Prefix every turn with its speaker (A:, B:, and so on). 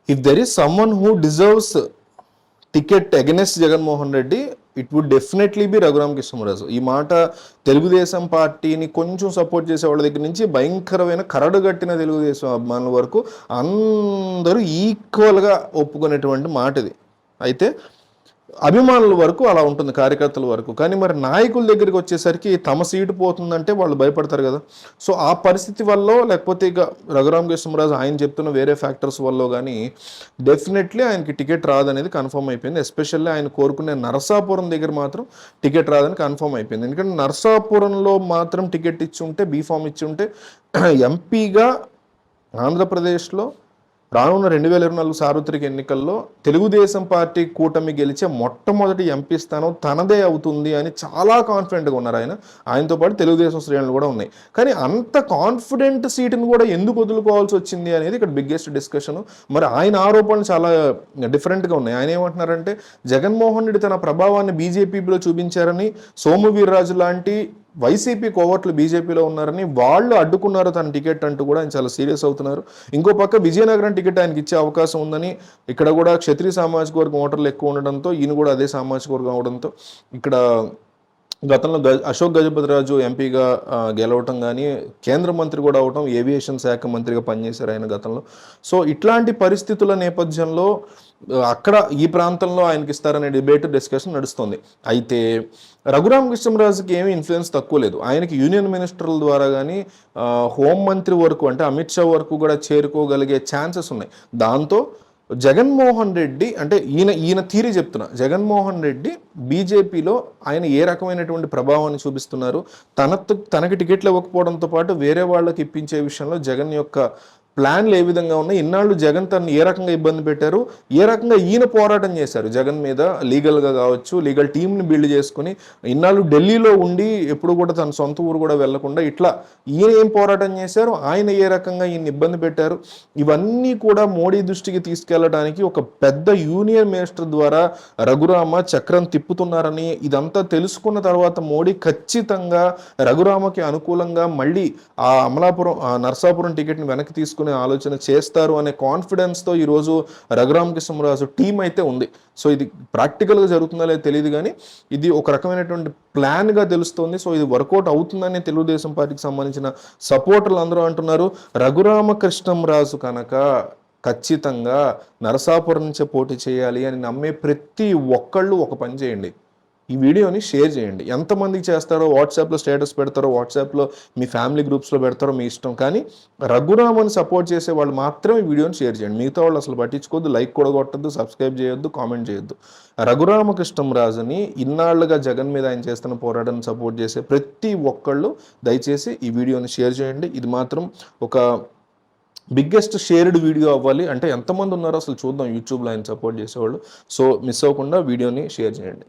A: If there is someone who deserves ticket against Jaganmohan Reddy, it would definitely be Raghurama Krishnaraju. ఈ మాట తెలుగుదేశం పార్టీని కొంచెం సపోర్ట్ చేసే వాళ్ళ దగ్గర నుంచి భయంకరమైన కరడుగట్టిన తెలుగుదేశం అభిమానుల వరకు అందరూ ఈక్వల్గా ఒప్పుకునేటువంటి మాట ఇది. అయితే అభిమానుల వరకు అలా ఉంటుంది, కార్యకర్తల వరకు. కానీ మరి నాయకుల దగ్గరికి వచ్చేసరికి తమ సీటు పోతుందంటే వాళ్ళు భయపడతారు కదా. సో ఆ పరిస్థితి వల్ల, లేకపోతే ఇక రఘురామ కృష్ణరాజు ఆయన చెప్తున్న వేరే ఫ్యాక్టర్స్ వల్ల కానీ డెఫినెట్లీ ఆయనకి టికెట్ రాదనేది కన్ఫర్మ్ అయిపోయింది. ఎస్పెషల్లీ ఆయన కోరుకునే నరసాపురం దగ్గర మాత్రం టికెట్ రాదని కన్ఫర్మ్ అయిపోయింది. ఎందుకంటే నరసాపురంలో మాత్రం టికెట్ ఇచ్చి ఉంటే, బీఫామ్ ఇచ్చి ఉంటే ఎంపీగా ఆంధ్రప్రదేశ్లో రానున్న 2024 సార్వత్రిక ఎన్నికల్లో తెలుగుదేశం పార్టీ కూటమి గెలిచే మొట్టమొదటి ఎంపీ స్థానం తనదే అవుతుంది అని చాలా కాన్ఫిడెంట్గా ఉన్నారు ఆయన. ఆయనతో పాటు తెలుగుదేశం శ్రేణులు కూడా ఉన్నాయి. కానీ అంత కాన్ఫిడెంట్ సీటును కూడా ఎందుకు వదులుకోవాల్సి వచ్చింది అనేది ఇక్కడ బిగ్గెస్ట్ డిస్కషన్. మరి ఆయన ఆరోపణలు చాలా డిఫరెంట్గా ఉన్నాయి. ఆయన ఏమంటున్నారంటే జగన్మోహన్ రెడ్డి తన ప్రభావాన్ని బీజేపీలో చూపించారని, సోము వీర్రాజు లాంటి వైసీపీ కోవర్ట్లు బీజేపీలో ఉన్నారని, వాళ్ళు అడ్డుకున్నారు తన టికెట్ అంటూ కూడా ఆయన చాలా సీరియస్ అవుతున్నారు. ఇంకో పక్క విజయనగరం టికెట్ ఆయనకి ఇచ్చే అవకాశం ఉందని, ఇక్కడ కూడా క్షత్రియ సామాజిక వర్గం ఓటర్లు ఎక్కువ ఉండడంతో, ఈయన కూడా అదే సామాజిక వర్గం అవడంతో ఇక్కడ గతంలో అశోక్ గజపతిరాజు ఎంపీగా గెలవటం కానీ, కేంద్ర మంత్రి కూడా అవటం, ఏవియేషన్ శాఖ మంత్రిగా పనిచేశారు ఆయన గతంలో. సో ఇట్లాంటి పరిస్థితుల నేపథ్యంలో అక్కడ ఈ ప్రాంతంలో ఆయనకి ఇస్తారనే డిస్కషన్ నడుస్తుంది. అయితే రఘురామ కృష్ణరాజుకి ఏమీ ఇన్ఫ్లుయెన్స్ తక్కువ లేదు. ఆయనకి యూనియన్ మినిస్టర్ల ద్వారా కానీ హోంమంత్రి వరకు, అంటే అమిత్ షా వరకు కూడా చేరుకోగలిగే ఛాన్సెస్ ఉన్నాయి. దాంతో జగన్మోహన్ రెడ్డి, అంటే ఈయన థీరీ చెప్తున్నా, జగన్మోహన్ రెడ్డి బీజేపీలో ఆయన ఏ రకమైనటువంటి ప్రభావాన్ని చూపిస్తున్నారు, తనకి టికెట్లు ఇవ్వకపోవడంతో పాటు వేరే వాళ్ళకి ఇప్పించే విషయంలో జగన్ యొక్క ప్లాన్లు ఏ విధంగా ఉన్నాయి, ఇన్నాళ్ళు జగన్ తను ఏ రకంగా ఇబ్బంది పెట్టారు, ఏ రకంగా ఈయన పోరాటం చేశారు జగన్ మీద లీగల్గా కావచ్చు, లీగల్ టీంని బిల్డ్ చేసుకుని ఇన్నాళ్ళు ఢిల్లీలో ఉండి ఎప్పుడు కూడా తన సొంత ఊరు కూడా వెళ్లకుండా ఇట్లా ఈయన ఏం పోరాటం చేశారు, ఆయన ఏ రకంగా ఈయన ఇబ్బంది పెట్టారు, ఇవన్నీ కూడా మోడీ దృష్టికి తీసుకెళ్లడానికి ఒక పెద్ద యూనియన్ మినిస్టర్ ద్వారా రఘురామ చక్రం తిప్పుతున్నారని, ఇదంతా తెలుసుకున్న తర్వాత మోడీ ఖచ్చితంగా రఘురామకి అనుకూలంగా మళ్ళీ ఆ అమలాపురం నర్సాపురం టికెట్ని వెనక్కి తీసుకుని ఆలోచన చేస్తారు అనే కాన్ఫిడెన్స్తో ఈరోజు రఘురామ కృష్ణరాజు టీం అయితే ఉంది. సో ఇది ప్రాక్టికల్గా జరుగుతుందో లేదో తెలియదు, కానీ ఇది ఒక రకమైనటువంటి ప్లాన్గా తెలుస్తుంది. సో ఇది వర్కౌట్ అవుతుందని తెలుగుదేశం పార్టీకి సంబంధించిన సపోర్టర్లు అందరూ అంటున్నారు. రఘురామ కృష్ణరాజు కనుక ఖచ్చితంగా నరసాపురం నుంచే పోటీ చేయాలి అని నమ్మే ప్రతి ఒక్కళ్ళు ఒక పని చేయండి, ఈ వీడియోని షేర్ చేయండి. ఎంతమందికి చేస్తారో, వాట్సాప్లో స్టేటస్ పెడతారో, వాట్సాప్లో మీ ఫ్యామిలీ గ్రూప్స్లో పెడతారో మీ ఇష్టం, కానీ రఘురామని సపోర్ట్ చేసే వాళ్ళు మాత్రం ఈ వీడియోని షేర్ చేయండి. మిగతా వాళ్ళు అసలు పట్టించుకోవద్దు, లైక్ కూడా కొట్టద్దు, సబ్స్క్రైబ్ చేయొద్దు, కామెంట్ చేయొద్దు. రఘురామ కృష్ణరాజుని ఇన్నాళ్లుగా జగన్ మీద ఆయన చేస్తున్న పోరాటాన్ని సపోర్ట్ చేసే ప్రతి ఒక్కళ్ళు దయచేసి ఈ వీడియోని షేర్ చేయండి. ఇది మాత్రం ఒక బిగ్గెస్ట్ షేర్డ్ వీడియో అవ్వాలి. అంటే ఎంతమంది ఉన్నారో అసలు చూద్దాం యూట్యూబ్లో ఆయన సపోర్ట్ చేసేవాళ్ళు. సో మిస్ అవ్వకుండా వీడియోని షేర్ చేయండి.